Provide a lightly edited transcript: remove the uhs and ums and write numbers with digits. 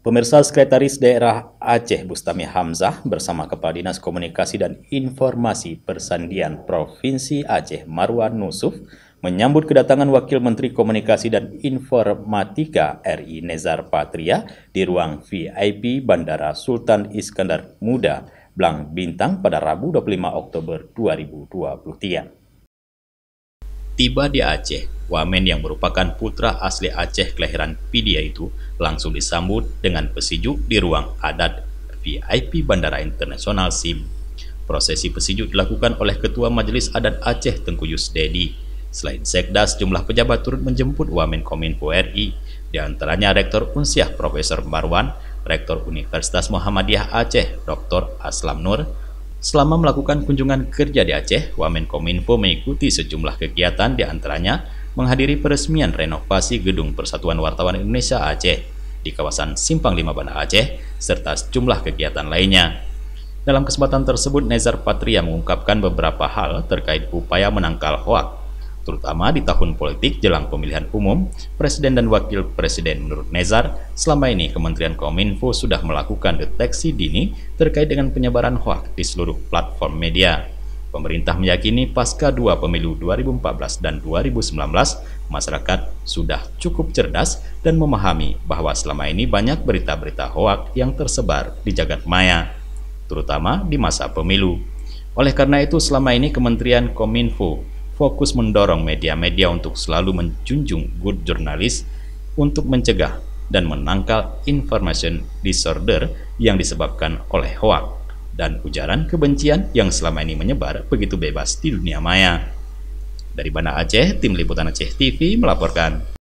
Pemirsa, Sekretaris Daerah Aceh Bustami Hamzah bersama Kepala Dinas Komunikasi dan Informasi Persandian Provinsi Aceh Marwan Nusuf menyambut kedatangan Wakil Menteri Komunikasi dan Informatika RI Nezar Patria di ruang VIP Bandara Sultan Iskandar Muda, Blang Bintang pada Rabu 25 Oktober 2023. Tiba di Aceh, wamen yang merupakan putra asli Aceh kelahiran Pidia itu langsung disambut dengan pesiju di ruang adat VIP Bandara Internasional SIM. Prosesi pesiju dilakukan oleh Ketua Majelis Adat Aceh Tengku Yusdedi. Selain Sekda, sejumlah pejabat turut menjemput wamen Kominfo RI, di antaranya Rektor Unsiah Profesor Marwan, Rektor Universitas Muhammadiyah Aceh Dr. Aslam Nur. Selama melakukan kunjungan kerja di Aceh, Wamen Kominfo mengikuti sejumlah kegiatan, di antaranya menghadiri peresmian renovasi Gedung Persatuan Wartawan Indonesia Aceh di kawasan Simpang 5 Banda Aceh, serta sejumlah kegiatan lainnya. Dalam kesempatan tersebut, Nezar Patria mengungkapkan beberapa hal terkait upaya menangkal hoaks, terutama di tahun politik jelang pemilihan umum Presiden dan Wakil Presiden. Menurut Nezar, selama ini Kementerian Kominfo sudah melakukan deteksi dini terkait dengan penyebaran hoaks di seluruh platform media. Pemerintah meyakini pasca dua pemilu 2014 dan 2019, masyarakat sudah cukup cerdas dan memahami bahwa selama ini banyak berita-berita hoaks yang tersebar di jagat maya, terutama di masa pemilu. Oleh karena itu, selama ini Kementerian Kominfo fokus mendorong media-media untuk selalu menjunjung good journalist untuk mencegah dan menangkal information disorder yang disebabkan oleh hoaks dan ujaran kebencian yang selama ini menyebar begitu bebas di dunia maya. Dari Banda Aceh, Tim Liputan Aceh TV melaporkan.